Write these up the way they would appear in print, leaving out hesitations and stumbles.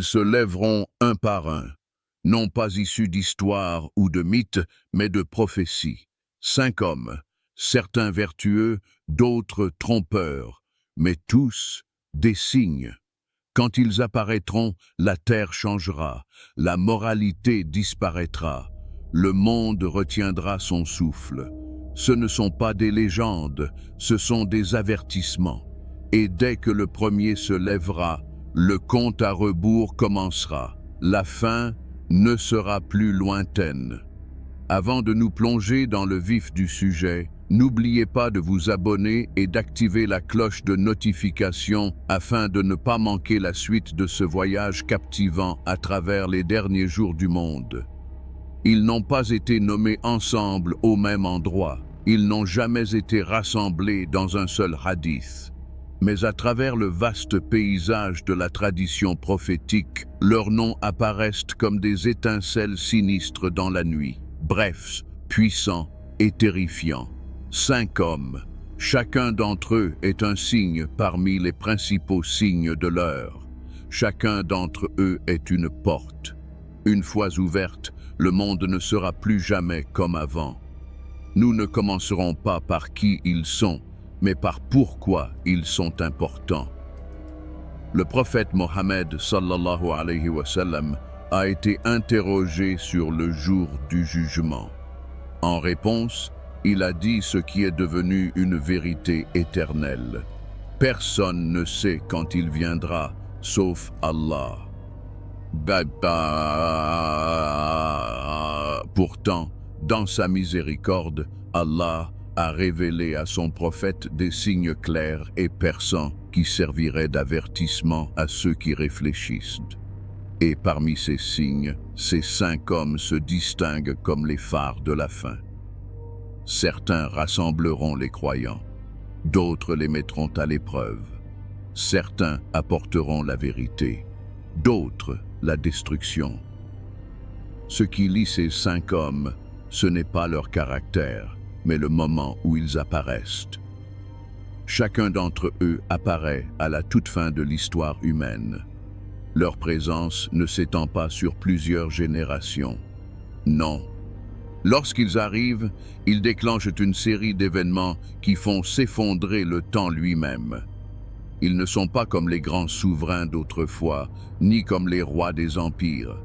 Ils se lèveront un par un, non pas issus d'histoire ou de mythes, mais de prophéties. 5 hommes, certains vertueux, d'autres trompeurs, mais tous des signes. Quand ils apparaîtront, la terre changera, la moralité disparaîtra, le monde retiendra son souffle. Ce ne sont pas des légendes, ce sont des avertissements. Et dès que le premier se lèvera, le compte à rebours commencera. La fin ne sera plus lointaine. Avant de nous plonger dans le vif du sujet, n'oubliez pas de vous abonner et d'activer la cloche de notification afin de ne pas manquer la suite de ce voyage captivant à travers les derniers jours du monde. Ils n'ont pas été nommés ensemble au même endroit. Ils n'ont jamais été rassemblés dans un seul hadith. Mais à travers le vaste paysage de la tradition prophétique, leurs noms apparaissent comme des étincelles sinistres dans la nuit. Brefs, puissants et terrifiants. 5 hommes. Chacun d'entre eux est un signe parmi les principaux signes de l'heure. Chacun d'entre eux est une porte. Une fois ouverte, le monde ne sera plus jamais comme avant. Nous ne commencerons pas par qui ils sont, mais par pourquoi ils sont importants. Le prophète Mohammed sallallahu alayhi wa sallam a été interrogé sur le jour du jugement. En réponse, il a dit ce qui est devenu une vérité éternelle. Personne ne sait quand il viendra, sauf Allah. Pourtant, dans sa miséricorde, Allah a révélé à son prophète des signes clairs et perçants qui serviraient d'avertissement à ceux qui réfléchissent. Et parmi ces signes, ces 5 hommes se distinguent comme les phares de la fin. Certains rassembleront les croyants, d'autres les mettront à l'épreuve. Certains apporteront la vérité, d'autres la destruction. Ce qui lie ces 5 hommes, ce n'est pas leur caractère, mais le moment où ils apparaissent. Chacun d'entre eux apparaît à la toute fin de l'histoire humaine. Leur présence ne s'étend pas sur plusieurs générations. Non. Lorsqu'ils arrivent, ils déclenchent une série d'événements qui font s'effondrer le temps lui-même. Ils ne sont pas comme les grands souverains d'autrefois, ni comme les rois des empires.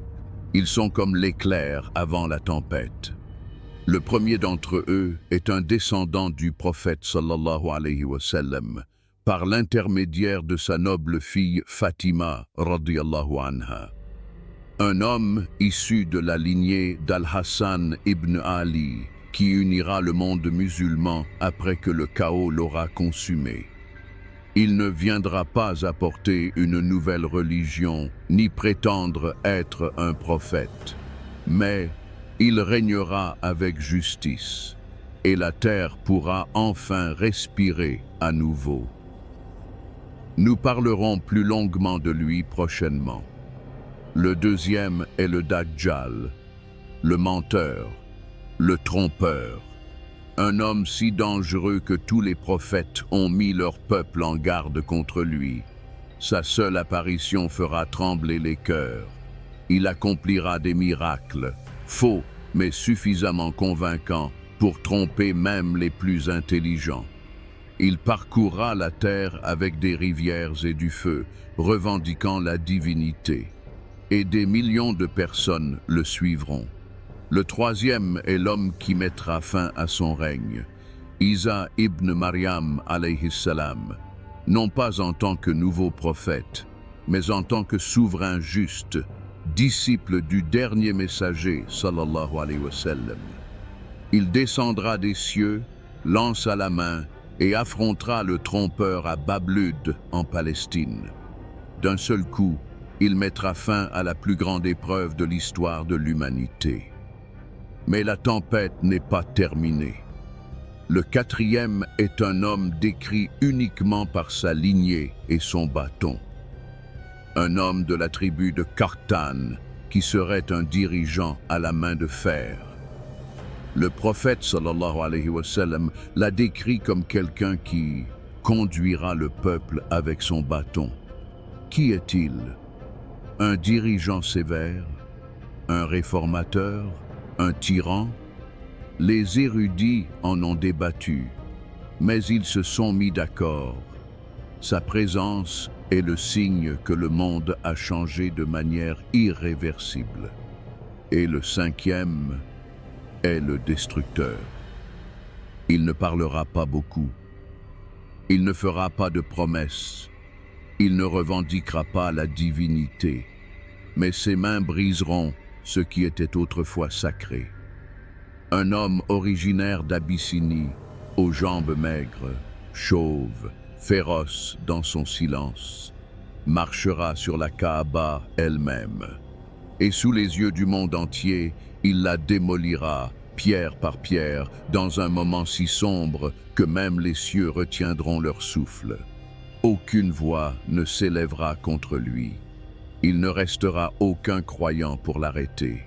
Ils sont comme l'éclair avant la tempête. Le premier d'entre eux est un descendant du prophète sallallahu alayhi wa sallam, par l'intermédiaire de sa noble fille Fatima radiyallahu anha. Un homme issu de la lignée d'Al-Hassan ibn Ali, qui unira le monde musulman après que le chaos l'aura consumé. Il ne viendra pas apporter une nouvelle religion, ni prétendre être un prophète, mais il régnera avec justice, et la terre pourra enfin respirer à nouveau. Nous parlerons plus longuement de lui prochainement. Le deuxième est le Dajjal, le menteur, le trompeur, un homme si dangereux que tous les prophètes ont mis leur peuple en garde contre lui. Sa seule apparition fera trembler les cœurs. Il accomplira des miracles, faux mais suffisamment convaincants pour tromper même les plus intelligents. Il parcourra la terre avec des rivières et du feu, revendiquant la divinité. Et des millions de personnes le suivront. Le troisième est l'homme qui mettra fin à son règne, Isa ibn Maryam alayhi salam, non pas en tant que nouveau prophète, mais en tant que souverain juste, disciple du dernier messager sallallahu alayhi wa sallam. Il descendra des cieux, lance à la main, et affrontera le trompeur à Bablud en Palestine. D'un seul coup, il mettra fin à la plus grande épreuve de l'histoire de l'humanité. Mais la tempête n'est pas terminée. Le quatrième est un homme décrit uniquement par sa lignée et son bâton. Un homme de la tribu de Qartan, qui serait un dirigeant à la main de fer. Le prophète sallallahu alayhi wa sallam l'a décrit comme quelqu'un qui conduira le peuple avec son bâton. Qui est-il? Un dirigeant sévère? Un réformateur? Un tyran? Les érudits en ont débattu, mais ils se sont mis d'accord. Sa présence est le signe que le monde a changé de manière irréversible. Et le cinquième est le destructeur. Il ne parlera pas beaucoup. Il ne fera pas de promesses. Il ne revendiquera pas la divinité. Mais ses mains briseront ce qui était autrefois sacré. Un homme originaire d'Abyssinie, aux jambes maigres, chauve, féroce dans son silence, marchera sur la Kaaba elle-même. Et sous les yeux du monde entier, il la démolira, pierre par pierre, dans un moment si sombre que même les cieux retiendront leur souffle. Aucune voix ne s'élèvera contre lui. Il ne restera aucun croyant pour l'arrêter.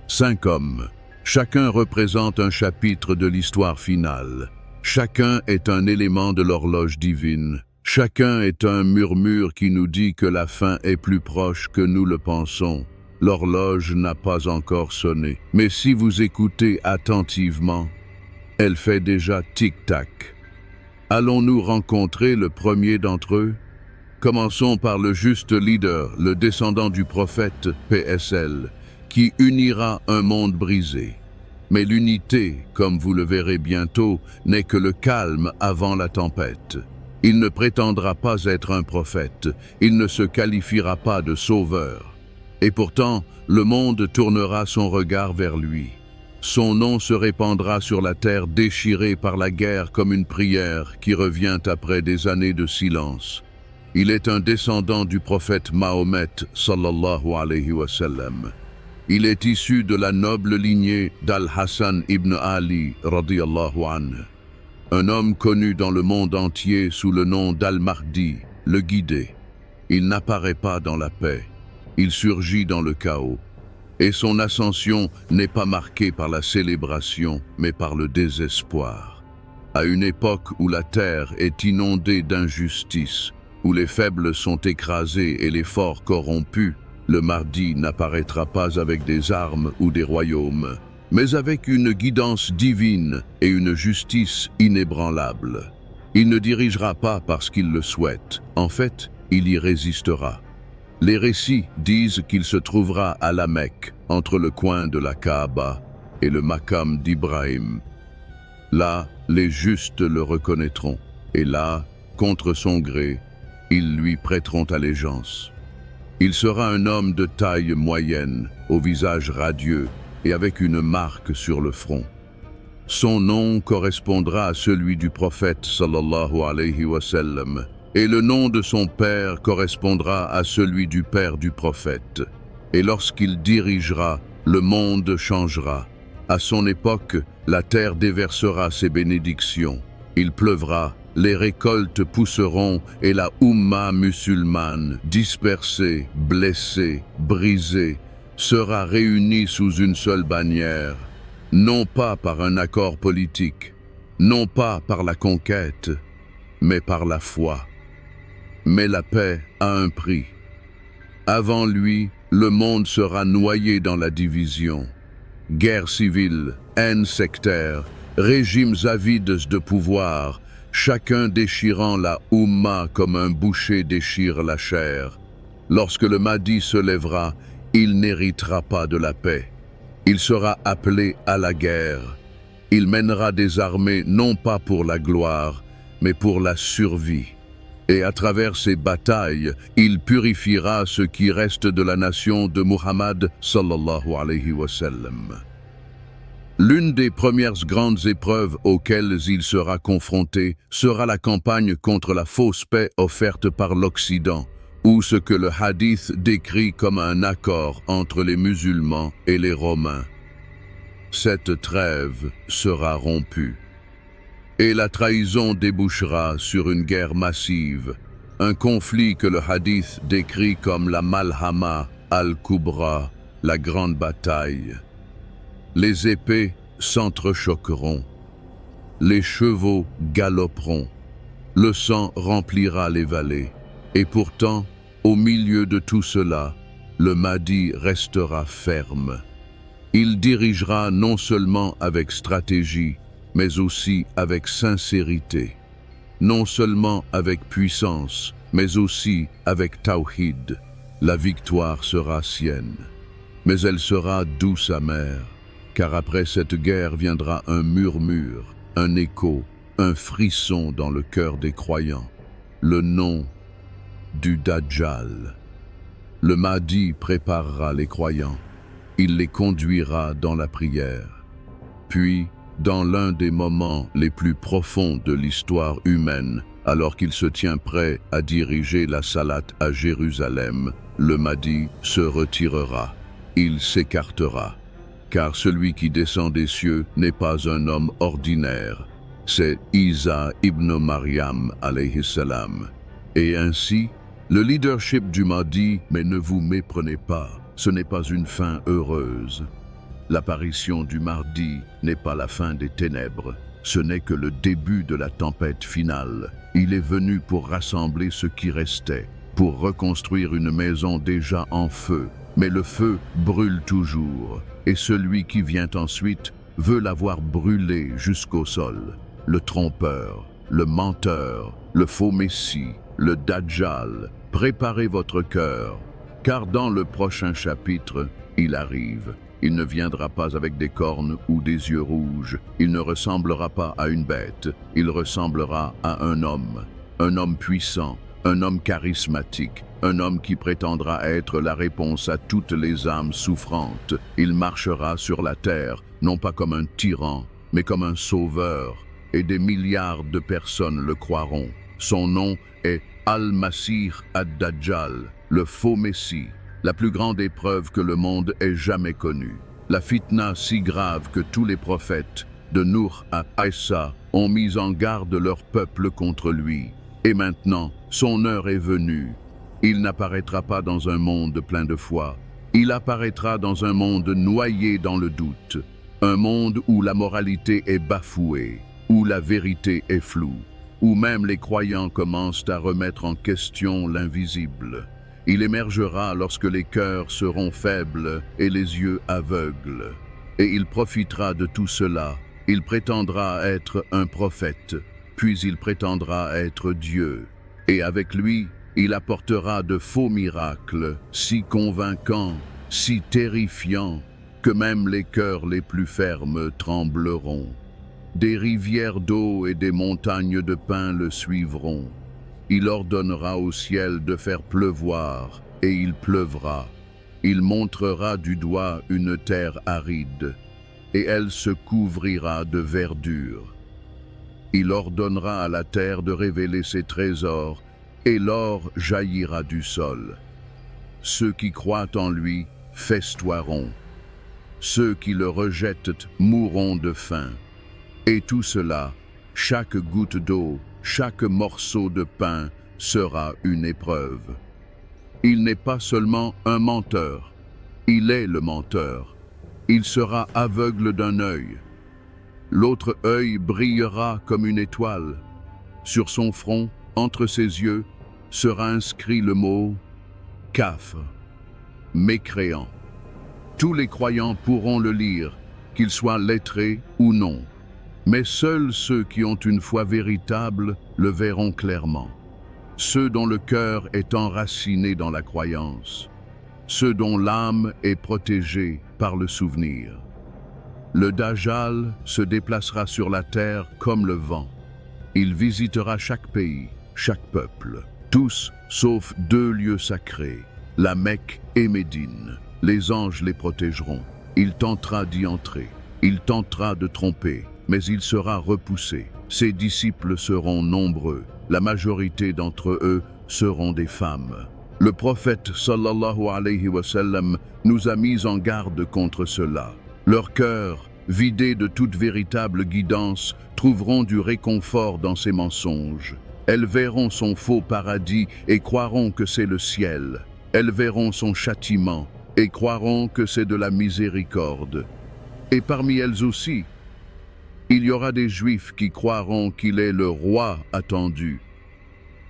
5 hommes. Chacun représente un chapitre de l'histoire finale. Chacun est un élément de l'horloge divine. Chacun est un murmure qui nous dit que la fin est plus proche que nous le pensons. L'horloge n'a pas encore sonné. Mais si vous écoutez attentivement, elle fait déjà tic-tac. Allons-nous rencontrer le premier d'entre eux? Commençons par le juste leader, le descendant du prophète PSL, qui unira un monde brisé. Mais l'unité, comme vous le verrez bientôt, n'est que le calme avant la tempête. Il ne prétendra pas être un prophète, il ne se qualifiera pas de sauveur. Et pourtant, le monde tournera son regard vers lui. Son nom se répandra sur la terre déchirée par la guerre comme une prière qui revient après des années de silence. Il est un descendant du prophète Mahomet, sallallahu alayhi wa sallam. Il est issu de la noble lignée d'Al-Hassan ibn Ali, radiyallahu anhu. Un homme connu dans le monde entier sous le nom d'Al-Mahdi, le guidé. Il n'apparaît pas dans la paix, il surgit dans le chaos. Et son ascension n'est pas marquée par la célébration, mais par le désespoir. À une époque où la terre est inondée d'injustice, où les faibles sont écrasés et les forts corrompus, le Mahdi n'apparaîtra pas avec des armes ou des royaumes, mais avec une guidance divine et une justice inébranlable. Il ne dirigera pas parce qu'il le souhaite, en fait, il y résistera. Les récits disent qu'il se trouvera à la Mecque, entre le coin de la Kaaba et le Maqam d'Ibrahim. Là, les justes le reconnaîtront, et là, contre son gré, ils lui prêteront allégeance. Il sera un homme de taille moyenne, au visage radieux et avec une marque sur le front. Son nom correspondra à celui du prophète sallallahu alayhi wa sallam, et le nom de son père correspondra à celui du père du prophète. Et lorsqu'il dirigera, le monde changera. À son époque, la terre déversera ses bénédictions. Il pleuvra, les récoltes pousseront et la Oumma musulmane, dispersée, blessée, brisée, sera réunie sous une seule bannière, non pas par un accord politique, non pas par la conquête, mais par la foi. Mais la paix a un prix. Avant lui, le monde sera noyé dans la division. Guerre civile, haine sectaire, régimes avides de pouvoir, chacun déchirant la Oumma comme un boucher déchire la chair. Lorsque le Mahdi se lèvera, il n'héritera pas de la paix. Il sera appelé à la guerre. Il mènera des armées non pas pour la gloire, mais pour la survie. Et à travers ces batailles, il purifiera ce qui reste de la nation de Muhammad sallallahu alayhi wa sallam. L'une des premières grandes épreuves auxquelles il sera confronté sera la campagne contre la fausse paix offerte par l'Occident, ou ce que le hadith décrit comme un accord entre les musulmans et les Romains. Cette trêve sera rompue. Et la trahison débouchera sur une guerre massive, un conflit que le hadith décrit comme la Malhama al-Kubra, la grande bataille. Les épées s'entrechoqueront, les chevaux galoperont, le sang remplira les vallées. Et pourtant, au milieu de tout cela, le Mahdi restera ferme. Il dirigera non seulement avec stratégie, mais aussi avec sincérité. Non seulement avec puissance, mais aussi avec tawhid. La victoire sera sienne. Mais elle sera douce amère, car après cette guerre viendra un murmure, un écho, un frisson dans le cœur des croyants. Le nom du Dajjal. Le Mahdi préparera les croyants. Il les conduira dans la prière. Puis, dans l'un des moments les plus profonds de l'histoire humaine, alors qu'il se tient prêt à diriger la salate à Jérusalem, le Mahdi se retirera. Il s'écartera. Car celui qui descend des cieux n'est pas un homme ordinaire. C'est Isa ibn Maryam alayhi salam. Et ainsi, le leadership du Mahdi, mais ne vous méprenez pas, ce n'est pas une fin heureuse. L'apparition du Mahdi n'est pas la fin des ténèbres, ce n'est que le début de la tempête finale. Il est venu pour rassembler ce qui restait, pour reconstruire une maison déjà en feu. Mais le feu brûle toujours, et celui qui vient ensuite veut l'avoir brûlé jusqu'au sol. Le trompeur, le menteur, le faux messie, le Dajjal, préparez votre cœur, car dans le prochain chapitre, il arrive. Il ne viendra pas avec des cornes ou des yeux rouges, il ne ressemblera pas à une bête, il ressemblera à un homme puissant, un homme charismatique, un homme qui prétendra être la réponse à toutes les âmes souffrantes. Il marchera sur la terre, non pas comme un tyran, mais comme un sauveur, et des milliards de personnes le croiront. Son nom est Al-Masih ad-Dajjal, le faux Messie, la plus grande épreuve que le monde ait jamais connue. La fitna si grave que tous les prophètes, de Nuh à Aïssa, ont mis en garde leur peuple contre lui. Et maintenant, son heure est venue. Il n'apparaîtra pas dans un monde plein de foi. Il apparaîtra dans un monde noyé dans le doute. Un monde où la moralité est bafouée, où la vérité est floue, où même les croyants commencent à remettre en question l'invisible. Il émergera lorsque les cœurs seront faibles et les yeux aveugles. Et il profitera de tout cela. Il prétendra être un prophète, puis il prétendra être Dieu. Et avec lui, il apportera de faux miracles, si convaincants, si terrifiants, que même les cœurs les plus fermes trembleront. Des rivières d'eau et des montagnes de pain le suivront. Il ordonnera au ciel de faire pleuvoir, et il pleuvra. Il montrera du doigt une terre aride, et elle se couvrira de verdure. Il ordonnera à la terre de révéler ses trésors, et l'or jaillira du sol. Ceux qui croient en lui festoieront. Ceux qui le rejettent mourront de faim. Et tout cela, chaque goutte d'eau, chaque morceau de pain sera une épreuve. Il n'est pas seulement un menteur, il est le menteur. Il sera aveugle d'un œil. L'autre œil brillera comme une étoile. Sur son front, entre ses yeux, sera inscrit le mot « Kafr », mécréant. Tous les croyants pourront le lire, qu'ils soient lettrés ou non. Mais seuls ceux qui ont une foi véritable le verront clairement. Ceux dont le cœur est enraciné dans la croyance. Ceux dont l'âme est protégée par le souvenir. Le Dajjal se déplacera sur la terre comme le vent. Il visitera chaque pays, chaque peuple, tous sauf 2 lieux sacrés, la Mecque et Médine. Les anges les protégeront. Il tentera d'y entrer. Il tentera de tromper, mais il sera repoussé. Ses disciples seront nombreux. La majorité d'entre eux seront des femmes. Le prophète sallallahu alayhi wa sallam nous a mis en garde contre cela. Leurs cœurs, vidés de toute véritable guidance, trouveront du réconfort dans ces mensonges. Elles verront son faux paradis et croiront que c'est le ciel. Elles verront son châtiment et croiront que c'est de la miséricorde. Et parmi elles aussi, il y aura des Juifs qui croiront qu'il est le roi attendu.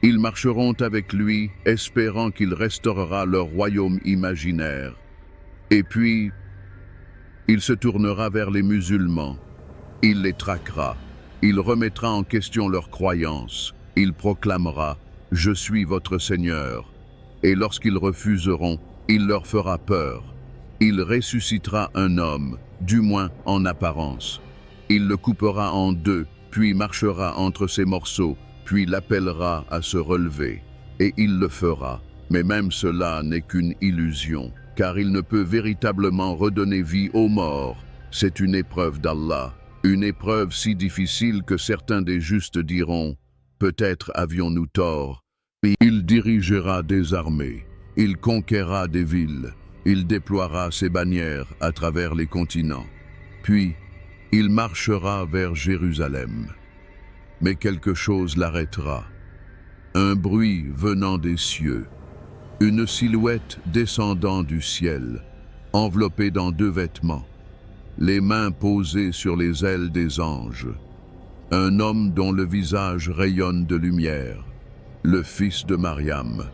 Ils marcheront avec lui, espérant qu'il restaurera leur royaume imaginaire. Et puis, il se tournera vers les musulmans. Il les traquera. Il remettra en question leurs croyances. Il proclamera « Je suis votre Seigneur ». Et lorsqu'ils refuseront, il leur fera peur. Il ressuscitera un homme, du moins en apparence. Il le coupera en deux, puis marchera entre ses morceaux, puis l'appellera à se relever. Et il le fera. Mais même cela n'est qu'une illusion, car il ne peut véritablement redonner vie aux morts. C'est une épreuve d'Allah, une épreuve si difficile que certains des justes diront « Peut-être avions-nous tort ». Il dirigera des armées, il conquérera des villes, il déploiera ses bannières à travers les continents. Puis, il marchera vers Jérusalem. Mais quelque chose l'arrêtera. Un bruit venant des cieux, une silhouette descendant du ciel, enveloppée dans deux vêtements, les mains posées sur les ailes des anges. Un homme dont le visage rayonne de lumière, le fils de Mariam,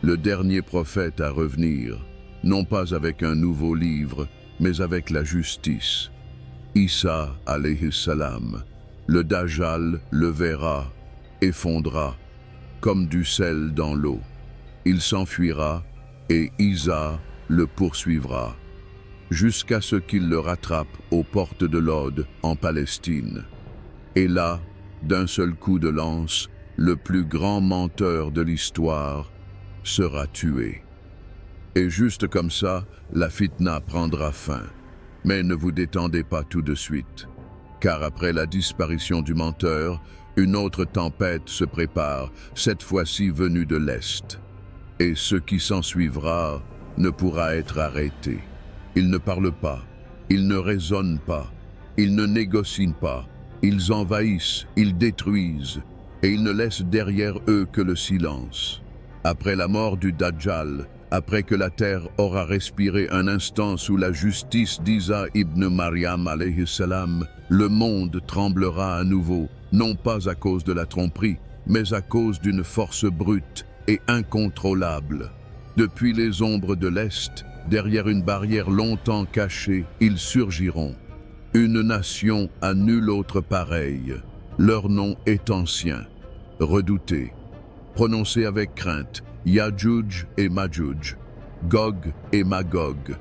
le dernier prophète à revenir, non pas avec un nouveau livre, mais avec la justice. Isa alayhi salam, le Dajjal le verra et fondra, comme du sel dans l'eau. Il s'enfuira et Isa le poursuivra, jusqu'à ce qu'il le rattrape aux portes de Lod en Palestine. Et là, d'un seul coup de lance, le plus grand menteur de l'histoire sera tué. Et juste comme ça, la fitna prendra fin. Mais ne vous détendez pas tout de suite, car après la disparition du menteur, une autre tempête se prépare, cette fois-ci venue de l'Est. Et ce qui s'ensuivra ne pourra être arrêté. Ils ne parlent pas, ils ne raisonnent pas, ils ne négocient pas, ils envahissent, ils détruisent, et ils ne laissent derrière eux que le silence. Après la mort du Dajjal, après que la terre aura respiré un instant sous la justice d'Isa ibn Maryam alayhi salam, le monde tremblera à nouveau, non pas à cause de la tromperie, mais à cause d'une force brute et incontrôlable. Depuis les ombres de l'Est, derrière une barrière longtemps cachée, ils surgiront. Une nation à nul autre pareille. Leur nom est ancien, redouté, prononcé avec crainte, Ya'juj et Ma'juj, Gog et Magog.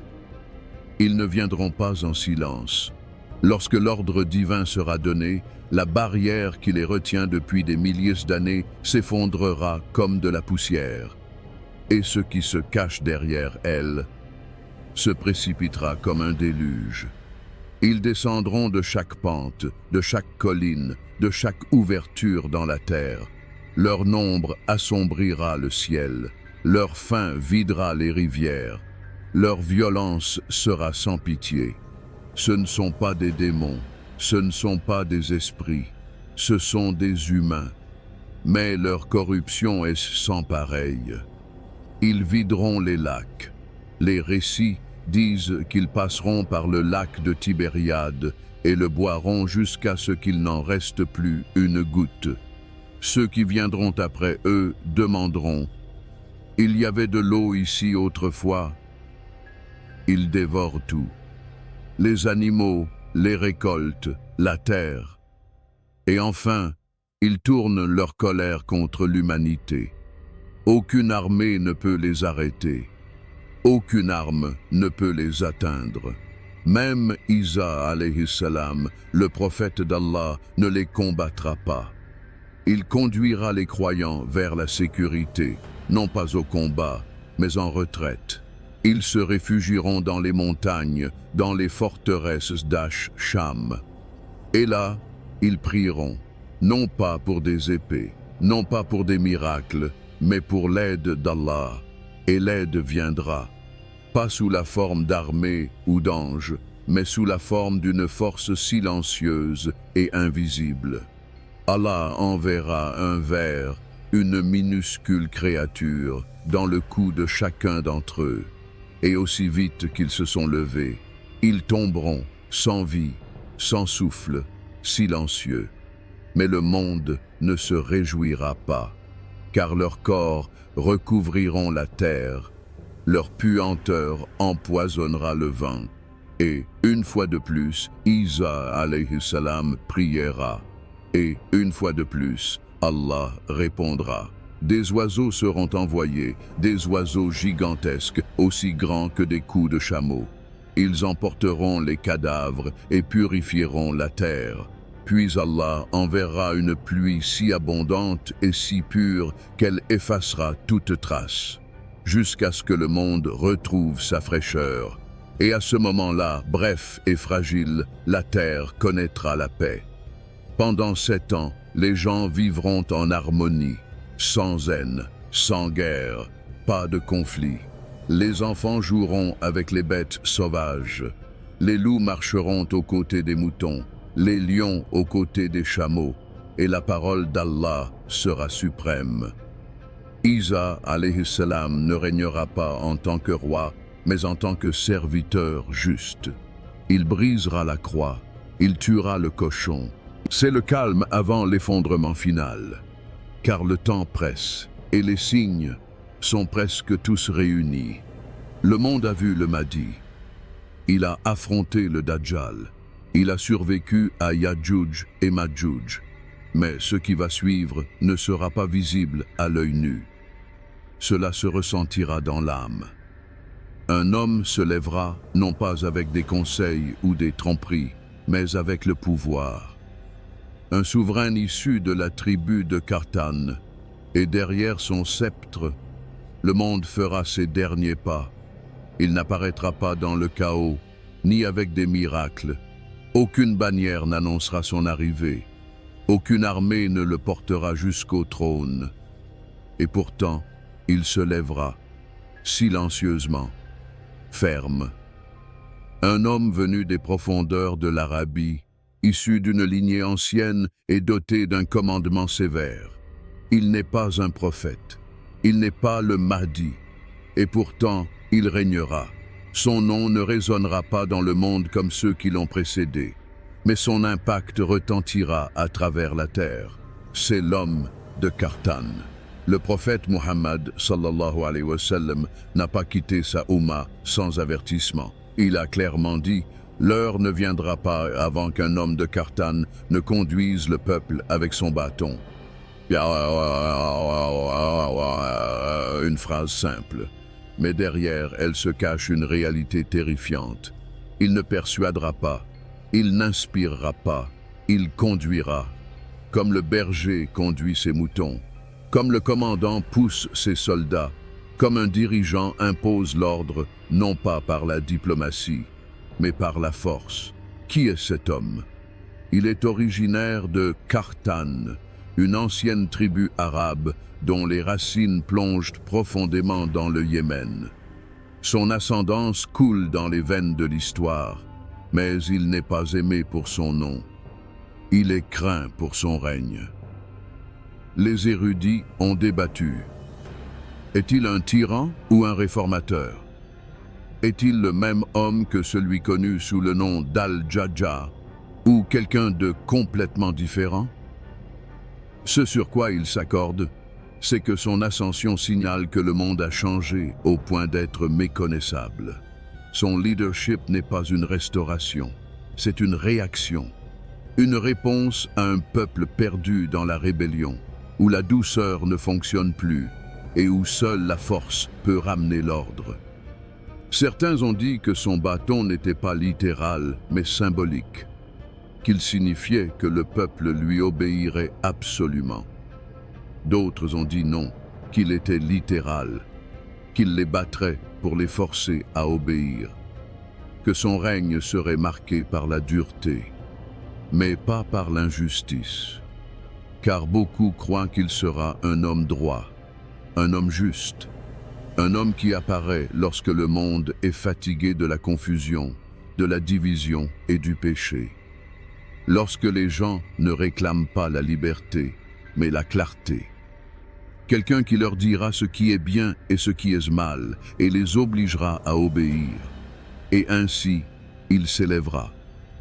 Ils ne viendront pas en silence. Lorsque l'ordre divin sera donné, la barrière qui les retient depuis des milliers d'années s'effondrera comme de la poussière. Et ce qui se cache derrière elle se précipitera comme un déluge. Ils descendront de chaque pente, de chaque colline, de chaque ouverture dans la terre. Leur nombre assombrira le ciel, leur faim videra les rivières, leur violence sera sans pitié. Ce ne sont pas des démons, ce ne sont pas des esprits, ce sont des humains. Mais leur corruption est sans pareille. Ils videront les lacs. Les récits disent qu'ils passeront par le lac de Tibériade et le boiront jusqu'à ce qu'il n'en reste plus une goutte. Ceux qui viendront après eux demanderont « Il y avait de l'eau ici autrefois ?» Ils dévorent tout. Les animaux, les récoltes, la terre. Et enfin, ils tournent leur colère contre l'humanité. Aucune armée ne peut les arrêter. Aucune arme ne peut les atteindre. Même Isa alayhi salam, le prophète d'Allah, ne les combattra pas. Il conduira les croyants vers la sécurité, non pas au combat, mais en retraite. Ils se réfugieront dans les montagnes, dans les forteresses d'Ash-Sham. Et là, ils prieront, non pas pour des épées, non pas pour des miracles, mais pour l'aide d'Allah. Et l'aide viendra, pas sous la forme d'armées ou d'anges, mais sous la forme d'une force silencieuse et invisible. Allah enverra un ver, une minuscule créature, dans le cou de chacun d'entre eux. Et aussi vite qu'ils se sont levés, ils tomberont, sans vie, sans souffle, silencieux. Mais le monde ne se réjouira pas. car leurs corps recouvriront la terre, leur puanteur empoisonnera le vin. Et, une fois de plus, Isa alayhi salam priera. Et, une fois de plus, Allah répondra. Des oiseaux seront envoyés, des oiseaux gigantesques, aussi grands que des coups de chameau. Ils emporteront les cadavres et purifieront la terre. Puis Allah enverra une pluie si abondante et si pure qu'elle effacera toute trace, jusqu'à ce que le monde retrouve sa fraîcheur. Et à ce moment-là, bref et fragile, la terre connaîtra la paix. Pendant 7 ans, les gens vivront en harmonie, sans haine, sans guerre, pas de conflit. Les enfants joueront avec les bêtes sauvages. Les loups marcheront aux côtés des moutons, les lions aux côtés des chameaux, et la parole d'Allah sera suprême. Isa alayhi salam ne régnera pas en tant que roi, mais en tant que serviteur juste. Il brisera la croix, il tuera le cochon. C'est le calme avant l'effondrement final, car le temps presse et les signes sont presque tous réunis. Le monde a vu le Mahdi. Il a affronté le Dajjal. Il a survécu à Ya'juj et Ma'juj. Mais ce qui va suivre ne sera pas visible à l'œil nu. Cela se ressentira dans l'âme. Un homme se lèvera non pas avec des conseils ou des tromperies, mais avec le pouvoir. Un souverain issu de la tribu de Qartan, et derrière son sceptre, le monde fera ses derniers pas. Il n'apparaîtra pas dans le chaos, ni avec des miracles. Aucune bannière n'annoncera son arrivée. Aucune armée ne le portera jusqu'au trône. Et pourtant, il se lèvera, silencieusement, ferme. Un homme venu des profondeurs de l'Arabie, issu d'une lignée ancienne et doté d'un commandement sévère. Il n'est pas un prophète, il n'est pas le Mahdi, et pourtant il régnera. Son nom ne résonnera pas dans le monde comme ceux qui l'ont précédé, mais son impact retentira à travers la terre. C'est l'homme de Qartan. Le prophète Muhammad sallallahu alayhi wa sallam n'a pas quitté sa Oumma sans avertissement. Il a clairement dit: l'heure ne viendra pas avant qu'un homme de Qartan ne conduise le peuple avec son bâton. Une phrase simple, mais derrière elle se cache une réalité terrifiante. Il ne persuadera pas, il n'inspirera pas, il conduira, comme le berger conduit ses moutons, comme le commandant pousse ses soldats, comme un dirigeant impose l'ordre, non pas par la diplomatie, mais par la force. Qui est cet homme? Il est originaire de Qartan, une ancienne tribu arabe dont les racines plongent profondément dans le Yémen. Son ascendance coule dans les veines de l'histoire, mais il n'est pas aimé pour son nom. Il est craint pour son règne. Les érudits ont débattu. Est-il un tyran ou un réformateur? Est-il le même homme que celui connu sous le nom d'Al-Jajja, ou quelqu'un de complètement différent? Ce sur quoi il s'accorde, c'est que son ascension signale que le monde a changé au point d'être méconnaissable. Son leadership n'est pas une restauration, c'est une réaction. Une réponse à un peuple perdu dans la rébellion, où la douceur ne fonctionne plus et où seule la force peut ramener l'ordre. Certains ont dit que son bâton n'était pas littéral, mais symbolique, qu'il signifiait que le peuple lui obéirait absolument. D'autres ont dit non, qu'il était littéral, qu'il les battrait pour les forcer à obéir, que son règne serait marqué par la dureté, mais pas par l'injustice, car beaucoup croient qu'il sera un homme droit, un homme juste, un homme qui apparaît lorsque le monde est fatigué de la confusion, de la division et du péché. Lorsque les gens ne réclament pas la liberté, mais la clarté. Quelqu'un qui leur dira ce qui est bien et ce qui est mal, et les obligera à obéir. Et ainsi, il s'élèvera.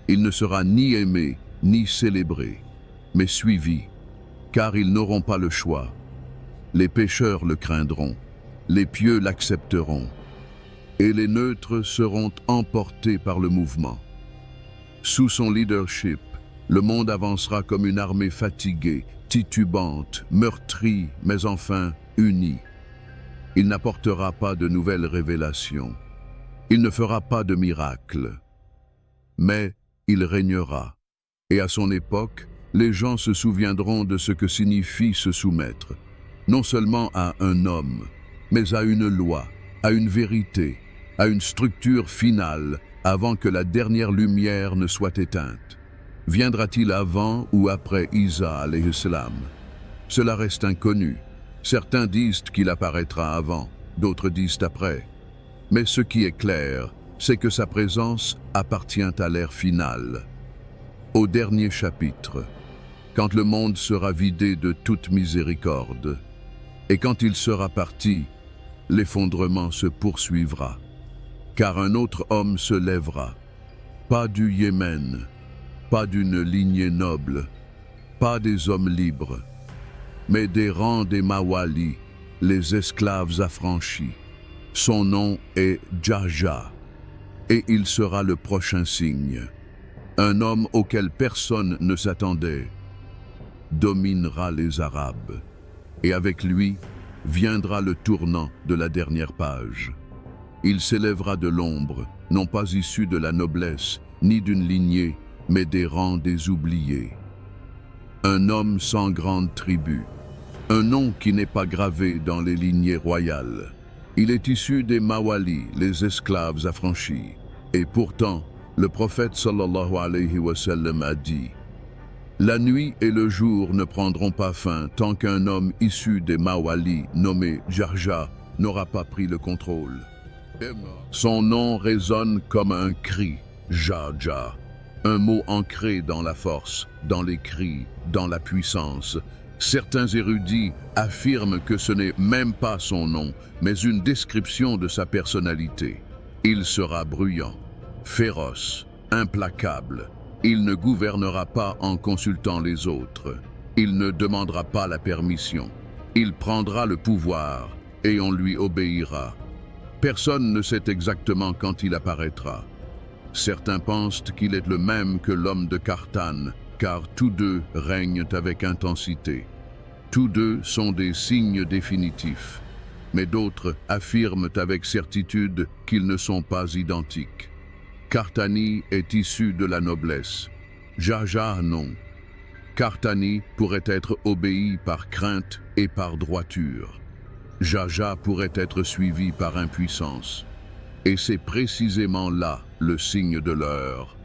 Il ne sera ni aimé, ni célébré, mais suivi, car ils n'auront pas le choix. Les pécheurs le craindront, les pieux l'accepteront, et les neutres seront emportés par le mouvement. Sous son leadership, le monde avancera comme une armée fatiguée, titubante, meurtrie, mais enfin unie. Il n'apportera pas de nouvelles révélations. Il ne fera pas de miracles. Mais il régnera. Et à son époque, les gens se souviendront de ce que signifie se soumettre, non seulement à un homme, mais à une loi, à une vérité, à une structure finale, avant que la dernière lumière ne soit éteinte. Viendra-t-il avant ou après Isa alayhi salam? Cela reste inconnu. Certains disent qu'il apparaîtra avant, d'autres disent après. Mais ce qui est clair, c'est que sa présence appartient à l'ère finale. Au dernier chapitre, quand le monde sera vidé de toute miséricorde, et quand il sera parti, l'effondrement se poursuivra. Car un autre homme se lèvera, pas du Yémen, pas d'une lignée noble, pas des hommes libres, mais des rangs des Mawali, les esclaves affranchis. Son nom est Djahja, et il sera le prochain signe. Un homme auquel personne ne s'attendait dominera les Arabes, et avec lui viendra le tournant de la dernière page. Il s'élèvera de l'ombre, non pas issu de la noblesse, ni d'une lignée, mais des rangs des oubliés. Un homme sans grande tribu, un nom qui n'est pas gravé dans les lignées royales. Il est issu des Mawali, les esclaves affranchis. Et pourtant, le prophète sallallahu alayhi wa sallam a dit: la nuit et le jour ne prendront pas fin tant qu'un homme issu des Mawali, nommé Djahja, n'aura pas pris le contrôle. Son nom résonne comme un cri, Djahja, un mot ancré dans la force, dans les cris, dans la puissance. Certains érudits affirment que ce n'est même pas son nom, mais une description de sa personnalité. Il sera bruyant, féroce, implacable. Il ne gouvernera pas en consultant les autres. Il ne demandera pas la permission. Il prendra le pouvoir et on lui obéira. Personne ne sait exactement quand il apparaîtra. Certains pensent qu'il est le même que l'homme de Qartan, car tous deux règnent avec intensité. Tous deux sont des signes définitifs, mais d'autres affirment avec certitude qu'ils ne sont pas identiques. Qartani est issu de la noblesse, Djahja non. Qartani pourrait être obéi par crainte et par droiture. Djahja pourrait être suivi par impuissance. Et c'est précisément là le signe de l'heure.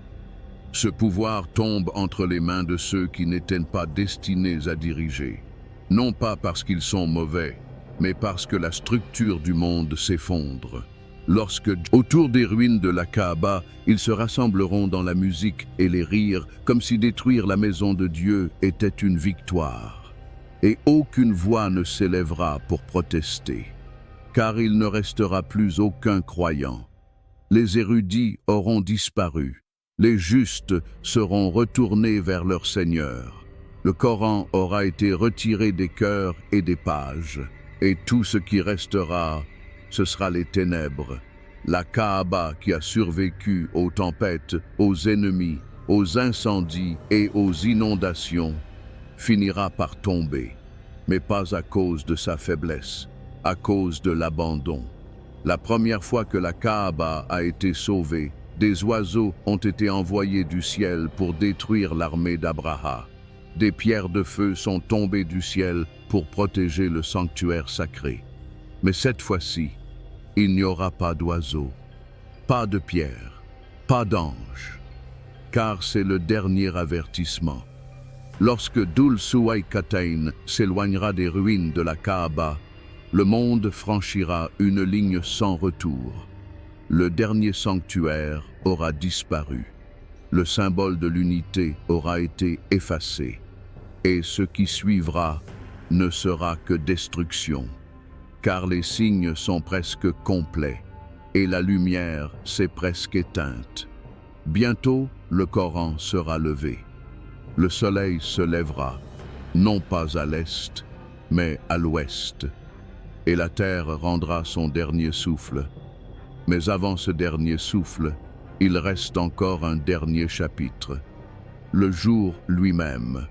Ce pouvoir tombe entre les mains de ceux qui n'étaient pas destinés à diriger. Non pas parce qu'ils sont mauvais, mais parce que la structure du monde s'effondre. Lorsque, autour des ruines de la Kaaba, ils se rassembleront dans la musique et les rires, comme si détruire la maison de Dieu était une victoire. Et aucune voix ne s'élèvera pour protester, car il ne restera plus aucun croyant. Les érudits auront disparu, les justes seront retournés vers leur Seigneur. Le Coran aura été retiré des cœurs et des pages, et tout ce qui restera, ce sera les ténèbres. La Kaaba qui a survécu aux tempêtes, aux ennemis, aux incendies et aux inondations, finira par tomber, mais pas à cause de sa faiblesse, à cause de l'abandon. La première fois que la Kaaba a été sauvée, des oiseaux ont été envoyés du ciel pour détruire l'armée d'Abraha. Des pierres de feu sont tombées du ciel pour protéger le sanctuaire sacré. Mais cette fois-ci, il n'y aura pas d'oiseaux, pas de pierres, pas d'anges, car c'est le dernier avertissement. Lorsque Dhul Suwaykatayn s'éloignera des ruines de la Kaaba, le monde franchira une ligne sans retour. Le dernier sanctuaire aura disparu. Le symbole de l'unité aura été effacé. Et ce qui suivra ne sera que destruction. Car les signes sont presque complets et la lumière s'est presque éteinte. Bientôt, le Coran sera levé. Le soleil se lèvera, non pas à l'est, mais à l'ouest, et la terre rendra son dernier souffle. Mais avant ce dernier souffle, il reste encore un dernier chapitre, le jour lui-même,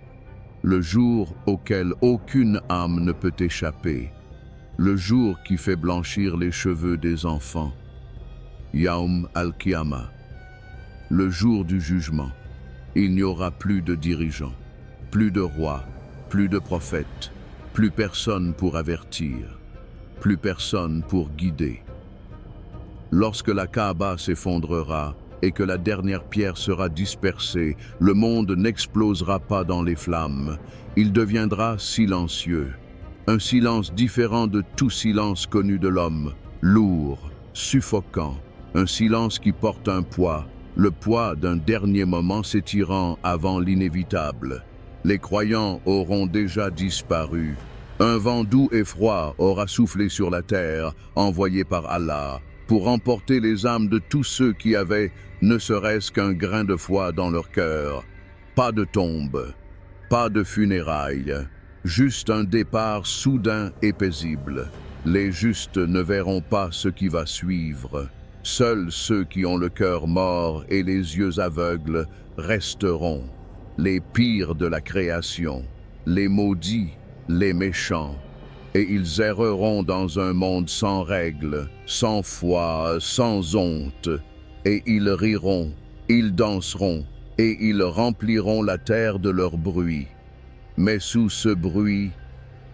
le jour auquel aucune âme ne peut échapper, le jour qui fait blanchir les cheveux des enfants, Yaum al-Qiyamah, le jour du jugement. Il n'y aura plus de dirigeants, plus de rois, plus de prophètes, plus personne pour avertir, plus personne pour guider. Lorsque la Kaaba s'effondrera et que la dernière pierre sera dispersée, le monde n'explosera pas dans les flammes. Il deviendra silencieux. Un silence différent de tout silence connu de l'homme, lourd, suffocant, un silence qui porte un poids, le poids d'un dernier moment s'étirant avant l'inévitable. Les croyants auront déjà disparu. Un vent doux et froid aura soufflé sur la terre, envoyé par Allah, pour emporter les âmes de tous ceux qui avaient ne serait-ce qu'un grain de foi dans leur cœur. Pas de tombe, pas de funérailles, juste un départ soudain et paisible. Les justes ne verront pas ce qui va suivre. Seuls ceux qui ont le cœur mort et les yeux aveugles resteront. Les pires de la création, les maudits, les méchants. Et ils erreront dans un monde sans règles, sans foi, sans honte. Et ils riront, ils danseront, et ils rempliront la terre de leur bruit. Mais sous ce bruit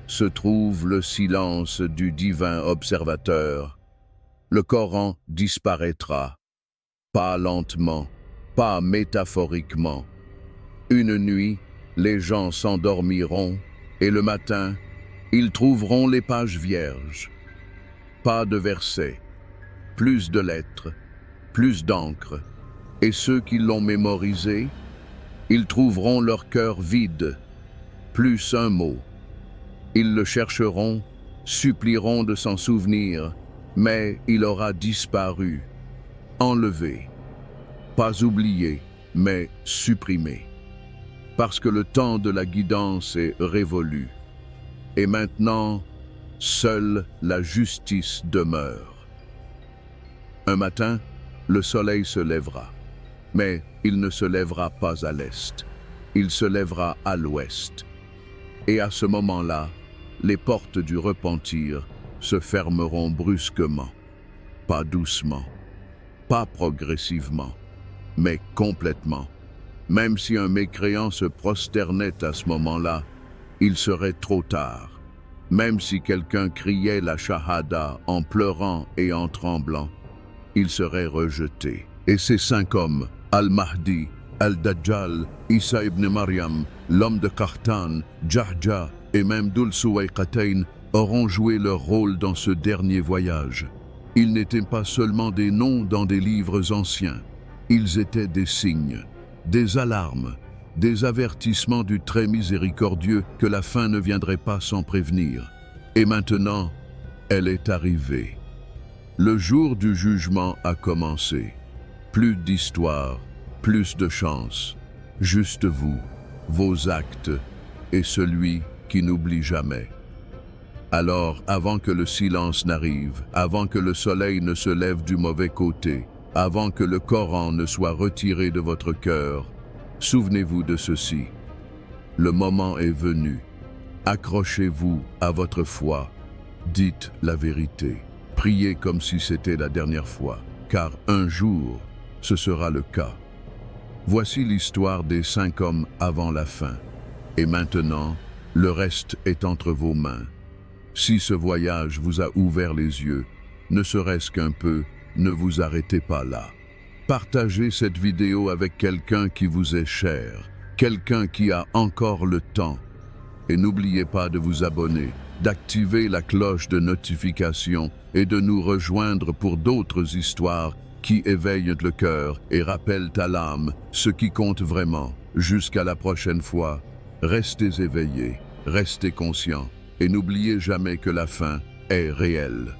se trouve le silence du divin observateur. Le Coran disparaîtra, pas lentement, pas métaphoriquement. Une nuit, les gens s'endormiront, et le matin, ils trouveront les pages vierges. Pas de versets, plus de lettres, plus d'encre, et ceux qui l'ont mémorisé, ils trouveront leur cœur vide, plus un mot. Ils le chercheront, supplieront de s'en souvenir, mais il aura disparu, enlevé, pas oublié, mais supprimé, parce que le temps de la guidance est révolu. Et maintenant, seule la justice demeure. Un matin, le soleil se lèvera, mais il ne se lèvera pas à l'est, il se lèvera à l'ouest. Et à ce moment-là, les portes du repentir se fermeront brusquement, pas doucement, pas progressivement, mais complètement. Même si un mécréant se prosternait à ce moment-là, il serait trop tard. Même si quelqu'un criait la shahada en pleurant et en tremblant, il serait rejeté. Et ces 5 hommes, Al-Mahdi, Al-Dajjal, Isa ibn Maryam, l'homme de Qartan, Jahja et même Dhul Suwayqatayn auront joué leur rôle dans ce dernier voyage. Ils n'étaient pas seulement des noms dans des livres anciens, ils étaient des signes, des alarmes, des avertissements du très miséricordieux que la fin ne viendrait pas sans prévenir. Et maintenant, elle est arrivée. Le jour du jugement a commencé. Plus d'histoire, plus de chance. Juste vous, vos actes et celui qui n'oublie jamais. Alors, avant que le silence n'arrive, avant que le soleil ne se lève du mauvais côté, avant que le Coran ne soit retiré de votre cœur, souvenez-vous de ceci. Le moment est venu. Accrochez-vous à votre foi. Dites la vérité. Priez comme si c'était la dernière fois, car un jour, ce sera le cas. Voici l'histoire des 5 hommes avant la fin. Et maintenant, le reste est entre vos mains. Si ce voyage vous a ouvert les yeux, ne serait-ce qu'un peu, ne vous arrêtez pas là. Partagez cette vidéo avec quelqu'un qui vous est cher, quelqu'un qui a encore le temps. Et n'oubliez pas de vous abonner, d'activer la cloche de notification et de nous rejoindre pour d'autres histoires qui éveillent le cœur et rappellent à l'âme ce qui compte vraiment. Jusqu'à la prochaine fois, restez éveillés, restez conscients et n'oubliez jamais que la fin est réelle.